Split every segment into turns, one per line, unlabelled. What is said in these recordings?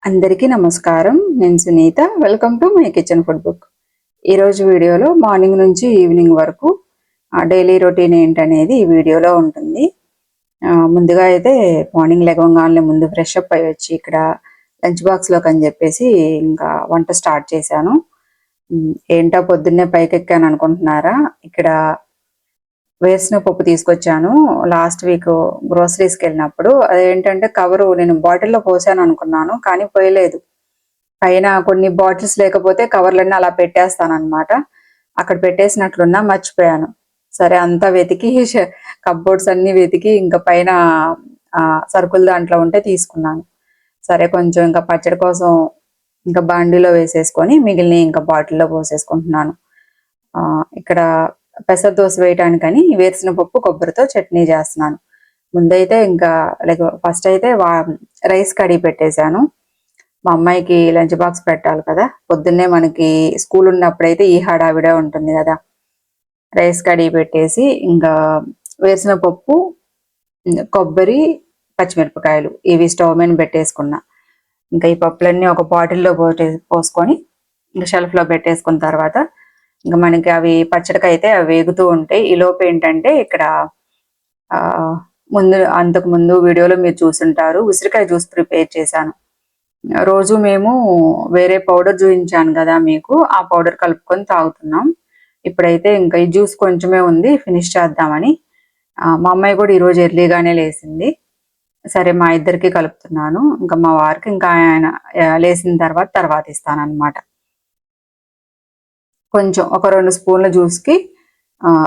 అందరికీ నమస్కారం. నేను Sunitha. Welcome to my kitchen food book. ఈరోజు వీడియోలో మార్నింగ్ నుంచి ఈవినింగ్ వరకు డైలీ రొటీన్ ఏంటనేది ఈ వీడియోలో ఉంటుంది. ముందుగా అయితే మార్నింగ్ లెగవగానే ముందు ఫ్రెష్ అప్ అయ్యి వచ్చి ఇక్కడ లంచ్ బాక్స్లోకి అని చెప్పేసి ఇంకా వంట స్టార్ట్ చేశాను. ఏంటో పొద్దున్నే పైకెక్కాను అనుకుంటున్నారా? ఇక్కడ వేరుశనగ పప్పు తీసుకొచ్చాను. లాస్ట్ వీక్ గ్రోసరీస్కి వెళ్ళినప్పుడు అదేంటంటే కవరు నేను బాటిల్లో పోసాను అనుకున్నాను, కానీ పోయలేదు. పైన కొన్ని బాటిల్స్ లేకపోతే కవర్లన్నీ అలా పెట్టేస్తాను అనమాట. అక్కడ పెట్టేసినట్లున్నా మర్చిపోయాను. సరే అంతా వెతికి కప్బోర్డ్స్ అన్ని వెతికి ఇంకా పైన సరుకులు దాంట్లో ఉంటే తీసుకున్నాను. సరే కొంచెం ఇంకా పచ్చడి కోసం ఇంకా బాండీలో వేసేసుకొని మిగిలిన ఇంకా బాటిల్లో పోసేసుకుంటున్నాను. ఇక్కడ పెసర దోశ వేయటానికని వేరుశనగ పప్పు కొబ్బరితో చట్నీ చేస్తున్నాను. ముందైతే ఇంకా లైక్ ఫస్ట్ అయితే రైస్ కడిగి పెట్టేశాను. మా అమ్మాయికి లంచ్ బాక్స్ పెట్టాలి కదా, పొద్దున్నే మనకి స్కూల్ ఉన్నప్పుడైతే ఈ హడావిడే ఉంటుంది కదా. రైస్ కడిగి పెట్టేసి ఇంకా వేరుశనగ పప్పు, కొబ్బరి, పచ్చిమిరపకాయలు ఇవి స్టవ్ మీద పెట్టేసుకున్నా. ఇంకా ఈ పప్పులన్నీ ఒక బాటిల్లో పోసుకొని ఇంకా షెల్ఫ్లో పెట్టేసుకున్న తర్వాత ఇంకా మనకి అవి పచ్చడికైతే అవి వేగుతూ ఉంటాయి. ఈ లోపు ఏంటంటే ఇక్కడ అంతకు ముందు వీడియోలో మీరు చూసుంటారు, ఉసిరికాయ జ్యూస్ ప్రిపేర్ చేశాను. రోజు మేము వేరే పౌడర్ చూపించాను కదా మీకు, ఆ పౌడర్ కలుపుకొని తాగుతున్నాం. ఇప్పుడైతే ఇంకా ఈ జ్యూస్ కొంచెమే ఉంది, ఫినిష్ చేద్దామని. మా అమ్మాయి కూడా ఈరోజు ఎర్లీగానే లేచింది. సరే మా ఇద్దరికి కలుపుతున్నాను, ఇంకా మా వారికి ఇంకా ఆయన లేచిన తర్వాత ఇస్తాను అనమాట. కొంచెం ఒక 2 స్పూన్ల జ్యూస్కి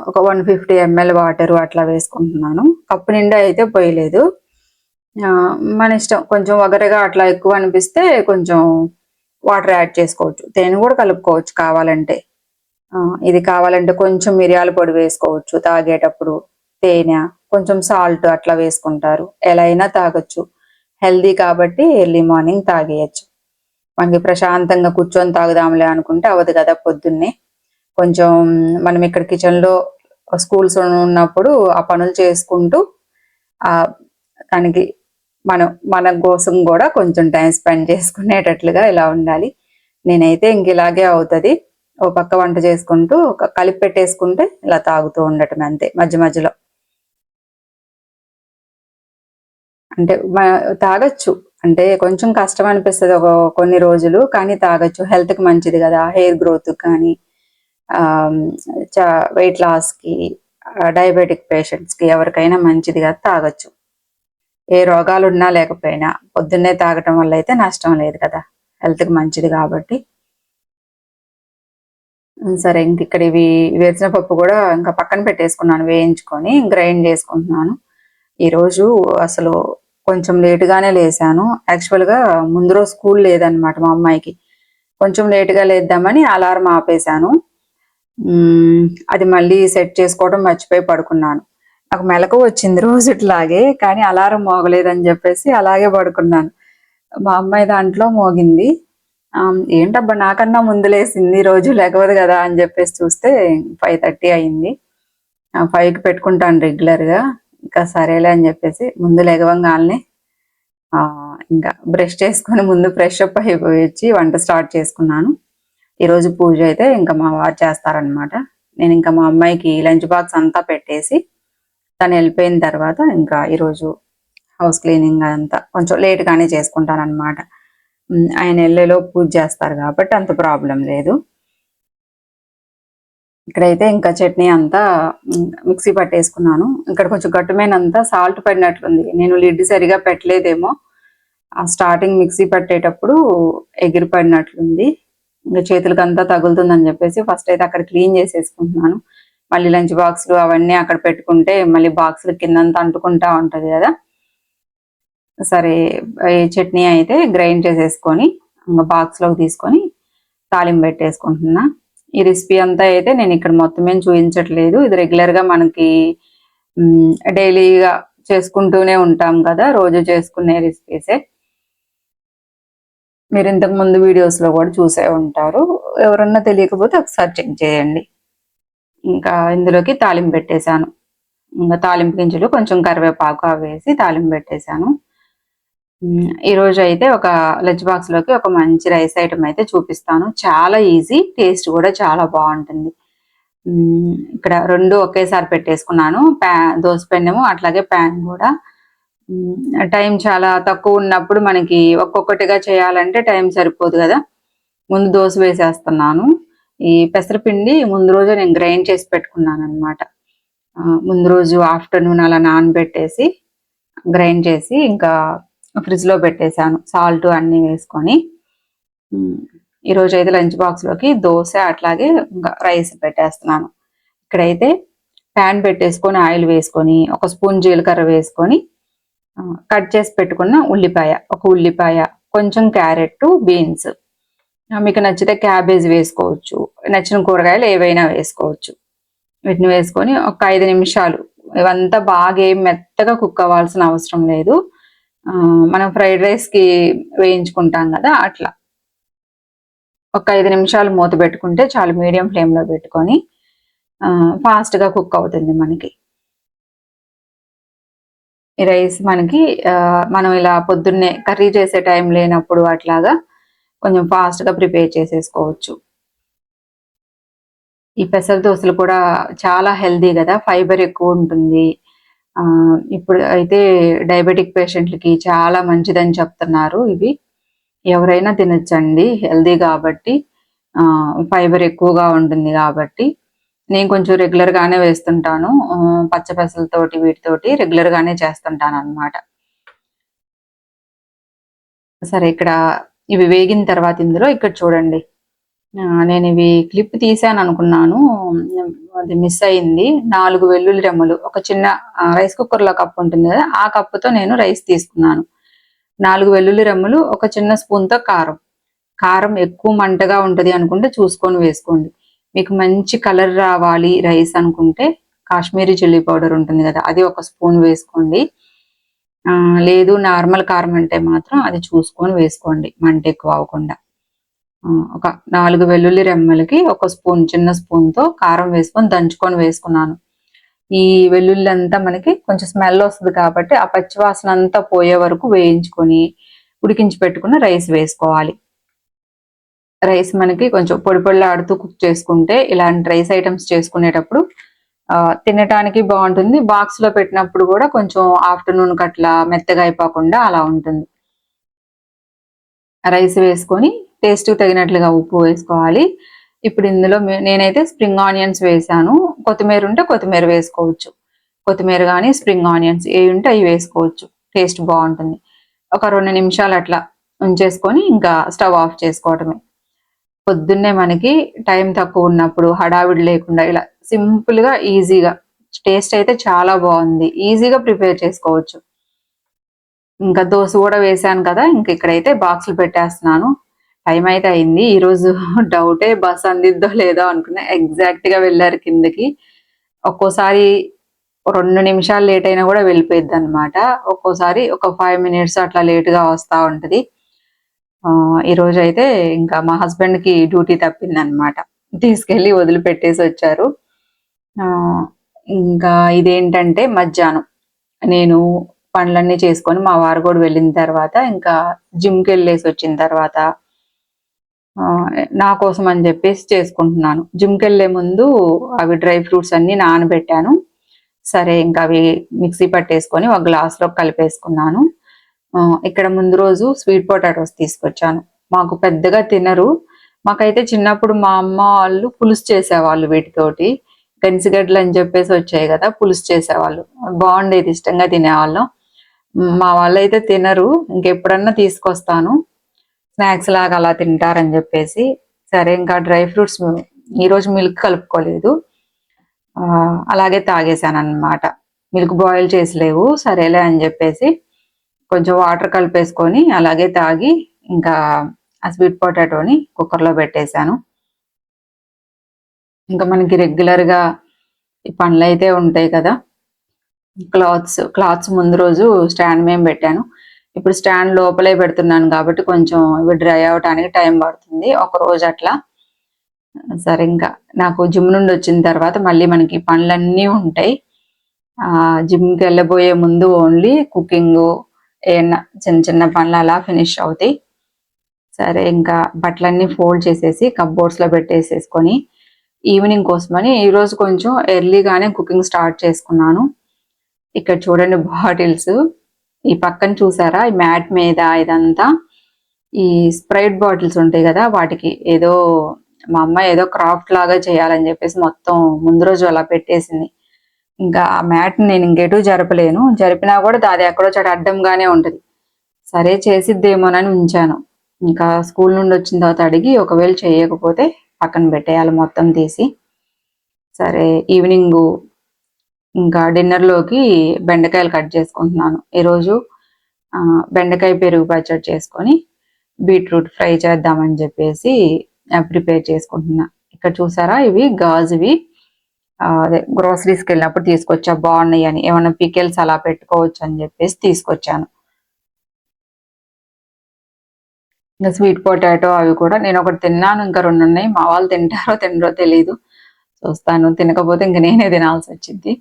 ఒక 150 ml వాటర్ అట్లా వేసుకుంటున్నాను. కప్పు నిండా అయితే పోయలేదు. మన ఇష్టం, కొంచెం వగరగా అట్లా ఎక్కువ అనిపిస్తే కొంచెం వాటర్ యాడ్ చేసుకోవచ్చు. తేనె కూడా కలుపుకోవచ్చు కావాలంటే. ఇది కావాలంటే కొంచెం మిరియాల పొడి వేసుకోవచ్చు తాగేటప్పుడు. తేనె, కొంచెం సాల్ట్ అట్లా వేసుకుంటారు. ఎలా అయినా తాగొచ్చు. హెల్దీ కాబట్టి ఎర్లీ మార్నింగ్ తాగేయచ్చు. మనకి ప్రశాంతంగా కూర్చొని తాగుదాంలే అనుకుంటే అవదు కదా పొద్దున్నే. కొంచెం మనం ఇక్కడ కిచెన్లో స్కూల్స్ ఉన్నప్పుడు ఆ పనులు చేసుకుంటూ దానికి మన కోసం కూడా కొంచెం టైం స్పెండ్ చేసుకునేటట్లుగా ఇలా ఉండాలి. నేనైతే ఇంక ఇలాగే అవుతుంది. ఓ పక్క వంట చేసుకుంటూ కలిపి పెట్టేసుకుంటే ఇలా తాగుతూ ఉండటం అంతే మధ్య మధ్యలో. అంటే తాగొచ్చు, అంటే కొంచెం కష్టం అనిపిస్తుంది కొన్ని రోజులు, కానీ తాగొచ్చు. హెల్త్కి మంచిది కదా, హెయిర్ గ్రోత్ కానీ, వెయిట్ లాస్కి, డయాబెటిక్ పేషెంట్స్కి ఎవరికైనా మంచిది కదా, తాగొచ్చు. ఏ రోగాలు ఉన్నా లేకపోయినా పొద్దున్నే తాగటం వల్ల అయితే నష్టం లేదు కదా, హెల్త్కి మంచిది కాబట్టి. సరే ఇంక ఇక్కడ ఇవి వేరుశనగ పప్పు కూడా ఇంకా పక్కన పెట్టేసుకున్నాను, వేయించుకొని గ్రైండ్ చేసుకుంటున్నాను. ఈరోజు అసలు కొంచెం లేటుగానే లేసాను. యాక్చువల్గా ముందు రోజు స్కూల్ లేదనమాట మా అమ్మాయికి. కొంచెం లేటుగా లేద్దామని అలారం ఆపేశాను. అది మళ్ళీ సెట్ చేసుకోవడం మర్చిపోయి పడుకున్నాను. నాకు మెలకు వచ్చింది రోజుట్లాగే, కానీ అలారం మోగలేదని చెప్పేసి అలాగే పడుకున్నాను. మా అమ్మాయి దాంట్లో మోగింది. ఏంటబ్బా నాకన్నా ముందు లేసింది, రోజు లేకవదు కదా అని చెప్పేసి చూస్తే 5:30 అయింది. 5కి పెట్టుకుంటాను రెగ్యులర్గా. ఇంకా సరేలే అని చెప్పేసి ముందు లెగవంగానే ఇంకా బ్రష్ చేసుకొని ముందు ఫ్రెష్ అప్ అయిపోయి వచ్చి వంట స్టార్ట్ చేసుకున్నాను. ఈరోజు పూజ అయితే ఇంకా మా వారు చేస్తారనమాట. నేను ఇంకా మా అమ్మాయికి లంచ్ బాక్స్ అంతా పెట్టేసి తను వెళ్ళిపోయిన తర్వాత ఇంకా ఈరోజు హౌస్ క్లీనింగ్ అంతా కొంచెం లేట్గానే చేసుకుంటాను అనమాట. ఆయన వెళ్ళేలో పూజ చేస్తారు కాబట్టి అంత ప్రాబ్లం లేదు. ఇక్కడైతే ఇంకా చట్నీ అంతా మిక్సీ పట్టేసుకున్నాను. ఇక్కడ కొంచెం గట్టుమైనంతా సాల్ట్ పడినట్లుంది, నేను లిడ్ సరిగా పెట్టలేదేమో. ఆ స్టార్టింగ్ మిక్సీ పట్టేటప్పుడు ఎగిరి పడినట్లుంది. ఇంకా చేతులకి అంతా తగులుతుందని చెప్పేసి ఫస్ట్ అయితే అక్కడ క్లీన్ చేసేసుకుంటున్నాను. మళ్ళీ లంచ్ బాక్స్లు అవన్నీ అక్కడ పెట్టుకుంటే మళ్ళీ బాక్సులు కిందంతా అంటుకుంటా ఉంటుంది కదా. సరే ఈ చట్నీ అయితే గ్రైండ్ చేసేసుకొని ఇంకా బాక్స్లోకి తీసుకొని తాలింపు పెట్టేసుకుంటున్నా. ఈ రెసిపీ అంతా అయితే నేను ఇక్కడ మొత్తం ఏం చూపించట్లేదు. ఇది రెగ్యులర్గా మనకి డైలీగా చేసుకుంటూనే ఉంటాం కదా, రోజు చేసుకునే రెసిపీసే. మీరు ఇంతకు ముందు వీడియోస్లో కూడా చూసే ఉంటారు. ఎవరన్నా తెలియకపోతే ఒకసారి చెక్ చేయండి. ఇంకా ఇందులోకి తాలింపు పెట్టేశాను. ఇంకా తాలింపు గింజలు కొంచెం కరివేపాకు వేసి తాలింపు పెట్టేశాను. ఈ రోజు అయితే ఒక లంచ్ బాక్స్ లోకి ఒక మంచి రైస్ ఐటమ్ అయితే చూపిస్తాను. చాలా ఈజీ, టేస్ట్ కూడా చాలా బాగుంటుంది. ఇక్కడ రెండు ఒకేసారి పెట్టేసుకున్నాను. దోస పెన్నము అట్లాగే ప్యాన్ కూడా. టైం చాలా తక్కువ ఉన్నప్పుడు మనకి ఒక్కొక్కటిగా చేయాలంటే టైం సరిపోదు కదా. ముందు దోస వేసేస్తున్నాను. ఈ పెసరపిండి ముందు రోజే నేను గ్రైండ్ చేసి పెట్టుకున్నాను అనమాట. ముందు రోజు ఆఫ్టర్నూన్ అలా నానబెట్టేసి గ్రైండ్ చేసి ఇంకా ఫ్రిడ్జ్ లో పెట్టేశాను, సాల్ట్ అన్ని వేసుకొని. ఈరోజు అయితే లంచ్ బాక్స్ లోకి దోశ అట్లాగే ఇంకా రైస్ పెట్టేస్తున్నాను. ఇక్కడైతే ప్యాన్ పెట్టేసుకొని ఆయిల్ వేసుకొని ఒక స్పూన్ జీలకర్ర వేసుకొని కట్ చేసి పెట్టుకున్న ఒక ఉల్లిపాయ, కొంచెం క్యారెట్, బీన్స్, మీకు నచ్చితే క్యాబేజ్ వేసుకోవచ్చు, నచ్చిన కూరగాయలు ఏవైనా వేసుకోవచ్చు. వీటిని వేసుకొని ఒక 5 నిమిషాలు, ఇవంతా బాగా ఏం మెత్తగా కుక్ అవ్వాల్సిన అవసరం లేదు. మనం ఫ్రైడ్ రైస్ కి వేయించుకుంటాం కదా అట్లా ఒక 5 నిమిషాలు మూత పెట్టుకుంటే చాలు. మీడియం ఫ్లేమ్ లో పెట్టుకొని ఫాస్ట్ గా కుక్ అవుతుంది మనకి ఈ రైస్. మనకి మనం ఇలా పొద్దున్నే కర్రీ చేసే టైం లేనప్పుడు అట్లాగా కొంచెం ఫాస్ట్ గా ప్రిపేర్ చేసేసుకోవచ్చు. ఈ పెసర దోశలు కూడా చాలా హెల్దీ కదా, ఫైబర్ ఎక్కువ ఉంటుంది. ఇప్పుడు అయితే డయాబెటిక్ పేషెంట్లకి చాలా మంచిదని చెప్తున్నారు. ఇవి ఎవరైనా తినొచ్చండి, హెల్దీ కాబట్టి, ఫైబర్ ఎక్కువగా ఉంటుంది కాబట్టి. నేను కొంచెం రెగ్యులర్ గానే వేస్తుంటాను, పచ్చ పెసలతోటి వీటితోటి రెగ్యులర్ గానే చేస్తుంటాను అనమాట. సరే, ఇక్కడ ఇవి వేగిన తర్వాత ఇందులో ఇక్కడ చూడండి, నేను ఇవి క్లిప్ తీసాను అనుకున్నాను, అది మిస్ అయింది. 4 వెల్లుల్లి రెమ్మలు, ఒక చిన్న రైస్ కుక్కర్ లో కప్పు ఉంటుంది కదా, ఆ కప్పుతో నేను రైస్ తీసుకున్నాను. 4 వెల్లుల్లి రెమ్మలు, ఒక చిన్న స్పూన్ తో కారం. కారం ఎక్కువ మంటగా ఉంటది అనుకుంటే చూసుకొని వేసుకోండి. మీకు మంచి కలర్ రావాలి రైస్ అనుకుంటే కాశ్మీరీ చిల్లీ పౌడర్ ఉంటుంది కదా, అది ఒక స్పూన్ వేసుకోండి. లేదు నార్మల్ కారం అంటే మాత్రం అది చూసుకొని వేసుకోండి, మంట ఎక్కువ అవ్వకుండా. ఒక 4 వెల్లుల్లి రెమ్మలకి ఒక స్పూన్, చిన్న స్పూన్ తో కారం వేసుకొని దంచుకొని వేసుకున్నాను. ఈ వెల్లుల్లి అంతా మనకి కొంచెం స్మెల్ వస్తుంది కాబట్టి ఆ పచ్చివాసన అంతా పోయే వరకు వేయించుకొని ఉడికించి పెట్టుకున్న రైస్ వేసుకోవాలి. రైస్ మనకి కొంచెం పొడి పొడిలాడుతూ కుక్ చేసుకుంటే ఇలాంటి రైస్ ఐటమ్స్ చేసుకునేటప్పుడు తినటానికి బాగుంటుంది. బాక్స్ లో పెట్టినప్పుడు కూడా కొంచెం ఆఫ్టర్నూన్ కట్లా మెత్తగా అయిపోకుండా అలా ఉంటుంది. రైస్ వేసుకొని టేస్ట్ తగినట్లుగా ఉప్పు వేసుకోవాలి. ఇప్పుడు ఇందులో నేనైతే స్ప్రింగ్ ఆనియన్స్ వేసాను. కొత్తిమీర ఉంటే కొత్తిమీర వేసుకోవచ్చు. కొత్తిమీర కానీ స్ప్రింగ్ ఆనియన్స్ ఏ ఉంటే అవి వేసుకోవచ్చు, టేస్ట్ బాగుంటుంది. ఒక 2 నిమిషాలు అట్లా ఉంచేసుకొని ఇంకా స్టవ్ ఆఫ్ చేసుకోవటమే. పొద్దున్నే మనకి టైం తక్కువ ఉన్నప్పుడు హడావిడి లేకుండా ఇలా సింపుల్ గా ఈజీగా, టేస్ట్ అయితే చాలా బాగుంది, ఈజీగా ప్రిపేర్ చేసుకోవచ్చు. ఇంకా దోశ కూడా వేసాను కదా, ఇంక ఇక్కడైతే బాక్సులు పెట్టేస్తున్నాను. టైం అయితే అయింది. ఈరోజు డౌటే, బస్ అందిద్దో లేదో అనుకున్నా. ఎగ్జాక్ట్ గా వెళ్ళారు కిందకి. ఒక్కోసారి 2 నిమిషాలు లేట్ అయినా కూడా వెళ్ళిపోయింది అనమాట. ఒక్కోసారి ఒక 5 మినిట్స్ అట్లా లేట్ గా వస్తా ఉంటది. ఈ రోజు అయితే ఇంకా మా హస్బెండ్ కి డ్యూటీ తప్పింది అనమాట, తీసుకెళ్లి వదిలిపెట్టేసి వచ్చారు. ఇంకా ఇదేంటంటే మధ్యాహ్నం నేను పనులన్నీ చేసుకొని మా వారు కూడా వెళ్ళిన తర్వాత ఇంకా జిమ్కి వెళ్ళేసి వచ్చిన తర్వాత నా కోసం అని చెప్పేసి చేసుకుంటున్నాను. జిమ్కి వెళ్ళే ముందు అవి డ్రై ఫ్రూట్స్ అన్ని నానబెట్టాను. సరే, ఇంకా అవి మిక్సీ పట్టేసుకొని ఒక గ్లాస్ లో కలిపేసుకున్నాను. ఇక్కడ ముందు రోజు స్వీట్ పొటాటోస్ తీసుకొచ్చాను. మాకు పెద్దగా తినరు. మాకైతే చిన్నప్పుడు మా అమ్మ వాళ్ళు పులుసు చేసేవాళ్ళు వీటితోటి. గన్సిగడ్డలు అని చెప్పేసి వచ్చాయి కదా, పులుసు చేసేవాళ్ళు, బాగుండేది, ఇష్టంగా తినేవాళ్ళం. మా వాళ్ళు అయితే తినరు, ఇంకెప్పుడన్నా తీసుకొస్తాను, స్నాక్స్ లాగా అలా తింటారని చెప్పేసి. సరే, ఇంకా డ్రై ఫ్రూట్స్ ఈరోజు మిల్క్ కలుపుకోలేదు, అలాగే తాగేశాను అనమాట. మిల్క్ బాయిల్ చేసి లేవు, సరేలే అని చెప్పేసి కొంచెం వాటర్ కలిపేసుకొని అలాగే తాగి ఇంకా ఆ స్వీట్ పొటాటోని కుక్కర్లో పెట్టేశాను. ఇంకా మనకి రెగ్యులర్ గా ఈ పనులు అయితే ఉంటాయి కదా. క్లాత్స్ ముందు రోజు స్టాండ్ మేము పెట్టాను. ఇప్పుడు స్టాండ్ లోపలే పెడుతున్నాను కాబట్టి కొంచెం ఇవి డ్రై అవటానికి టైం పడుతుంది, ఒక రోజు అట్లా. సరే, ఇంకా నాకు జిమ్ నుండి వచ్చిన తర్వాత మళ్ళీ మనకి పనులన్నీ ఉంటాయి. జిమ్కి వెళ్ళబోయే ముందు ఓన్లీ కుకింగ్, ఏమన్నా చిన్న చిన్న పనులు అలా ఫినిష్ అవుతాయి. సరే ఇంకా బట్టలన్నీ ఫోల్డ్ చేసేసి కప్బోర్డ్స్లో పెట్టేసేసుకొని ఈవినింగ్ కోసమని ఈరోజు కొంచెం ఎర్లీగానే కుకింగ్ స్టార్ట్ చేసుకున్నాను. ఇక్కడ చూడండి బాటిల్స్, ఈ పక్కన చూసారా ఈ మ్యాట్ మీద ఇదంతా ఈ స్ప్రైట్ బాటిల్స్ ఉంటాయి కదా, వాటికి ఏదో మా అమ్మ ఏదో క్రాఫ్ట్ లాగా చేయాలని చెప్పేసి మొత్తం ముందు రోజు అలా పెట్టేసింది. ఇంకా ఆ మ్యాట్ నేను ఇంకెటు జరపలేను, జరిపినా కూడా అది ఎక్కడో చోట అడ్డంగానే ఉంటుంది. సరే చేసిద్దేమోనని ఉంచాను. ఇంకా స్కూల్ నుండి వచ్చిన తర్వాత అడిగి ఒకవేళ చేయకపోతే పక్కన పెట్టేయాలి మొత్తం తీసి. సరే ఈవినింగ్ ఇంకా డిన్నర్లోకి బెండకాయలు కట్ చేసుకుంటున్నాను. ఈరోజు బెండకాయ పెరుగు పచ్చడి చేసుకొని బీట్రూట్ ఫ్రై చేద్దామని చెప్పేసి ప్రిపేర్ చేసుకుంటున్నా. ఇక్కడ చూసారా ఇవి గాజువి, అదే గ్రోసరీస్కి వెళ్ళినప్పుడు తీసుకొచ్చా బాగున్నాయి అని, ఏమైనా పికెల్స్ అలా పెట్టుకోవచ్చు అని చెప్పేసి తీసుకొచ్చాను. ఇంకా స్వీట్ పొటాటో అవి కూడా నేను ఒకటి తిన్నాను, ఇంకా 2 ఉన్నాయి. మా వాళ్ళు తింటారో తినరో తెలీదు, చూస్తాను. తినకపోతే ఇంక నేనే తినాల్సి వచ్చింది.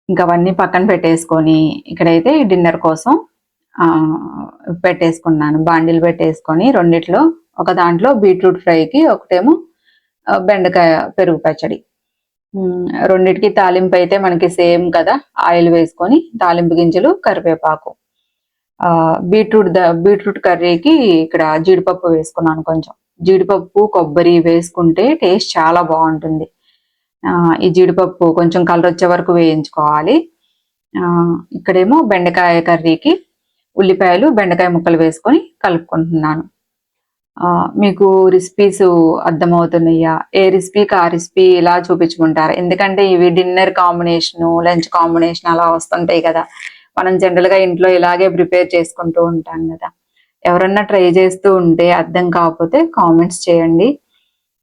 ఇంకా అవన్నీ పక్కన పెట్టేసుకొని ఇక్కడైతే డిన్నర్ కోసం పెట్టేసుకున్నాను. బాండిల్ పెట్టేసుకొని రెండిట్లో, ఒక దాంట్లో బీట్రూట్ ఫ్రైకి, ఒకటేమో బెండకాయ పెరుగు పచ్చడి. రెండిటికి తాలింపు అయితే మనకి సేమ్ కదా, ఆయిల్ వేసుకొని తాలింపు గింజలు కరివేపాకు. బీట్రూట్ కర్రీకి ఇక్కడ జీడిపప్పు వేసుకున్నాను. కొంచెం జీడిపప్పు కొబ్బరి వేసుకుంటే టేస్ట్ చాలా బాగుంటుంది. ఈ జీడిపప్పు కొంచెం కలర్ వచ్చే వరకు వేయించుకోవాలి. ఇక్కడేమో బెండకాయ కర్రీకి ఉల్లిపాయలు బెండకాయ ముక్కలు వేసుకొని కలుపుకుంటున్నాను. మీకు రెసిపీస్ అర్థమవుతున్నాయా? ఏ రెసిపీకి ఆ రెసిపీ ఇలా చూపించుకుంటారు, ఎందుకంటే ఇవి డిన్నర్ కాంబినేషను లంచ్ కాంబినేషన్ అలా వస్తుంటాయి కదా. మనం జనరల్గా ఇంట్లో ఇలాగే ప్రిపేర్ చేసుకుంటూ ఉంటాం కదా. ఎవరన్నా ట్రై చేస్తూ ఉంటే అర్థం కాకపోతే కామెంట్స్ చేయండి.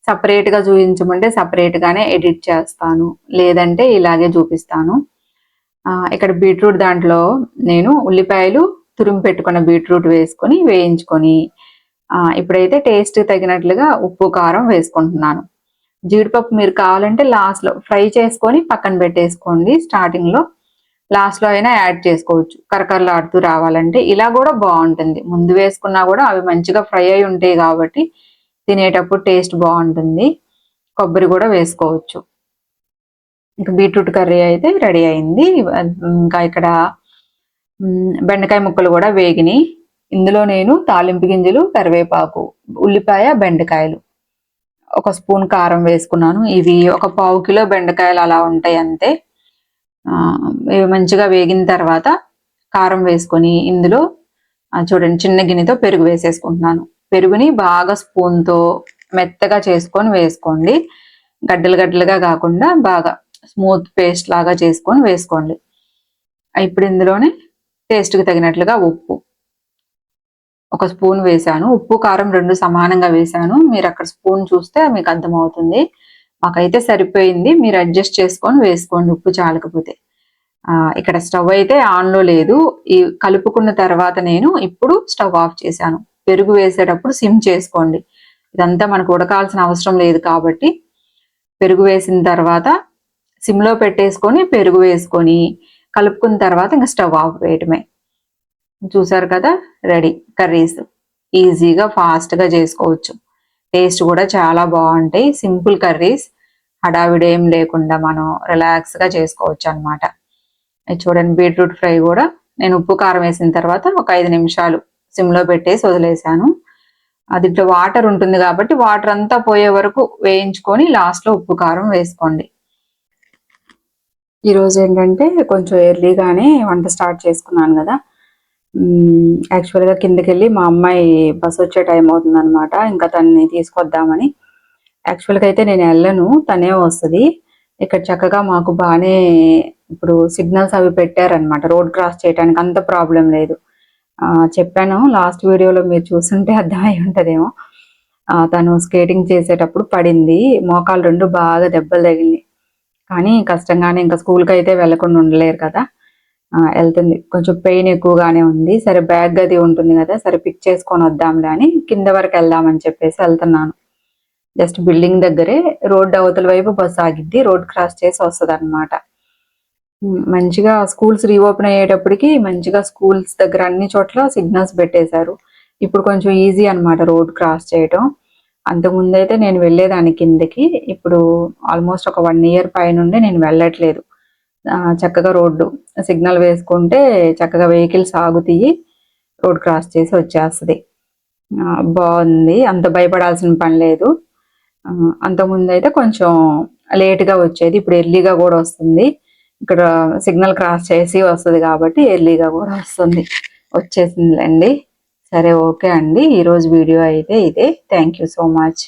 సపరేట్గా చూపించమంటే సపరేట్గానే ఎడిట్ చేస్తాను, లేదంటే ఇలాగే చూపిస్తాను. ఇక్కడ బీట్రూట్ దాంట్లో నేను ఉల్లిపాయలు తురిమి పెట్టుకున్న బీట్రూట్ వేసుకొని వేయించుకొని ఇప్పుడైతే టేస్ట్ తగినట్లుగా ఉప్పు కారం వేసుకుంటున్నాను. జీడిపప్పు మీరు కావాలంటే లాస్ట్లో ఫ్రై చేసుకొని పక్కన పెట్టేసుకోండి. స్టార్టింగ్లో లాస్ట్లో అయినా యాడ్ చేసుకోవచ్చు, కరకరలాడుతూ రావాలంటే. ఇలా కూడా బాగుంటుంది, ముందు వేసుకున్నా కూడా అవి మంచిగా ఫ్రై అయి ఉంటాయి కాబట్టి తినేటప్పుడు టేస్ట్ బాగుంటుంది. కొబ్బరి కూడా వేసుకోవచ్చు. ఇంకా బీట్రూట్ కర్రీ అయితే రెడీ అయింది. ఇంకా ఇక్కడ బెండకాయ ముక్కలు కూడా వేగినాయి. ఇందులో నేను తాలింపు గింజలు, కరివేపాకు, ఉల్లిపాయ, బెండకాయలు, 1 స్పూన్ కారం వేసుకున్నాను. ఇవి ఒక 1/2 కిలో బెండకాయలు అలా ఉంటాయి అంతే. ఇవి మంచిగా వేగిన తర్వాత కారం వేసుకొని ఇందులో చూడండి చిన్న గిన్నెతో పెరుగు వేసేసుకుంటున్నాను. పెరుగుని బాగా స్పూన్తో మెత్తగా చేసుకొని వేసుకోండి, గడ్డలు గడ్డలుగా కాకుండా బాగా స్మూత్ పేస్ట్ లాగా చేసుకొని వేసుకోండి. ఇప్పుడు ఇందులోనే టేస్ట్కి తగినట్లుగా ఉప్పు 1 స్పూన్ వేసాను. ఉప్పు కారం 2 సమానంగా వేసాను. మీరు అక్కడ స్పూన్ చూస్తే మీకు అర్థమవుతుంది. మాకైతే సరిపోయింది, మీరు అడ్జస్ట్ చేసుకొని వేసుకోండి ఉప్పు చాలకపోతే. ఇక్కడ స్టవ్ అయితే ఆన్లో లేదు. ఈ కలుపుకున్న తర్వాత నేను ఇప్పుడు స్టవ్ ఆఫ్ చేశాను. పెరుగు వేసేటప్పుడు సిమ్ చేసుకోండి. ఇదంతా మనకు ఉడకాల్సిన అవసరం లేదు కాబట్టి పెరుగు వేసిన తర్వాత సిమ్లో పెట్టేసుకొని పెరుగు వేసుకొని కలుపుకున్న తర్వాత ఇంకా స్టవ్ ఆఫ్ వేయటమే. చూసారు కదా, రెడీ కర్రీస్. ఈజీగా ఫాస్ట్గా చేసుకోవచ్చు, టేస్ట్ కూడా చాలా బాగుంటాయి. సింపుల్ కర్రీస్, హడావిడి ఏం లేకుండా మనం రిలాక్స్గా చేసుకోవచ్చు అనమాట. చూడండి బీట్రూట్ ఫ్రై కూడా నేను ఉప్పు కారం వేసిన తర్వాత ఒక 5 నిమిషాలు సిమ్లో పెట్టేసి వదిలేసాను. దీంట్లో వాటర్ ఉంటుంది కాబట్టి వాటర్ అంతా పోయే వరకు వేయించుకొని లాస్ట్లో ఉప్పు కారం వేసుకోండి. ఈరోజు ఏంటంటే కొంచెం ఎర్లీగానే వంట స్టార్ట్ చేసుకున్నాను కదా. యాక్చువల్గా కిందకి వెళ్ళి మా అమ్మాయి బస్ వచ్చే టైం అవుతుంది అనమాట, ఇంకా తనని తీసుకొద్దామని. యాక్చువల్గా అయితే నేను వెళ్ళను, తనే వస్తుంది. ఇక్కడ చక్కగా మాకు బాగానే ఇప్పుడు సిగ్నల్స్ అవి పెట్టారనమాట, రోడ్ క్రాస్ చేయడానికి అంత ప్రాబ్లం లేదు. చెప్పాను లాస్ట్ వీడియోలో, మీరు చూస్తుంటే అర్థమై ఉంటుందేమో. తను స్కేటింగ్ చేసేటప్పుడు పడింది, మోకాలు 2 బాగా దెబ్బలు తగిలింది. కానీ కష్టంగానే, ఇంకా స్కూల్కి అయితే వెళ్లకుండా ఉండలేరు కదా, వెళ్తుంది. కొంచెం పెయిన్ ఎక్కువగానే ఉంది. సరే బ్యాగ్ అది ఉంటుంది కదా, సరే పిక్ చేసుకొని వద్దాంలే అని కింద వరకు వెళ్దామని చెప్పేసి వెళ్తున్నాను. జస్ట్ బిల్డింగ్ దగ్గరే, రోడ్డు అవతల వైపు బస్సు ఆగిద్ది, రోడ్ క్రాస్ చేసి వస్తుంది అనమాట. మంచిగా స్కూల్స్ రీఓపెన్ అయ్యేటప్పటికి మంచిగా స్కూల్స్ దగ్గర అన్ని చోట్ల సిగ్నల్స్ పెట్టేశారు. ఇప్పుడు కొంచెం ఈజీ అన్నమాట రోడ్ క్రాస్ చేయటం. అంతకుముందైతే నేను వెళ్ళేదాన్ని కిందకి. ఇప్పుడు ఆల్మోస్ట్ ఒక 1 ఇయర్ పైనుండి నేను వెళ్ళట్లేదు. చక్కగా రోడ్డు సిగ్నల్ వేసుకుంటే చక్కగా వెహికల్స్ ఆగుతాయి. రోడ్ క్రాస్ చేసి వచ్చేస్తది. బావుంది. అంత భయపడాల్సిన పని లేదు. అంతకుముందైతే కొంచెం లేట్‌గా వచ్చేది. ఇప్పుడు ఎర్లీగా గూడా వస్తుంది. ఇక్కడ సిగ్నల్ క్రాస్ చేసి వస్తది కాబట్టి ఎర్లీగా గూడా వస్తుంది. వచ్చేసిందిలెండి. సరే ఓకే అండి. ఈరోజు వీడియో అయితే ఇదే. Thank you so much.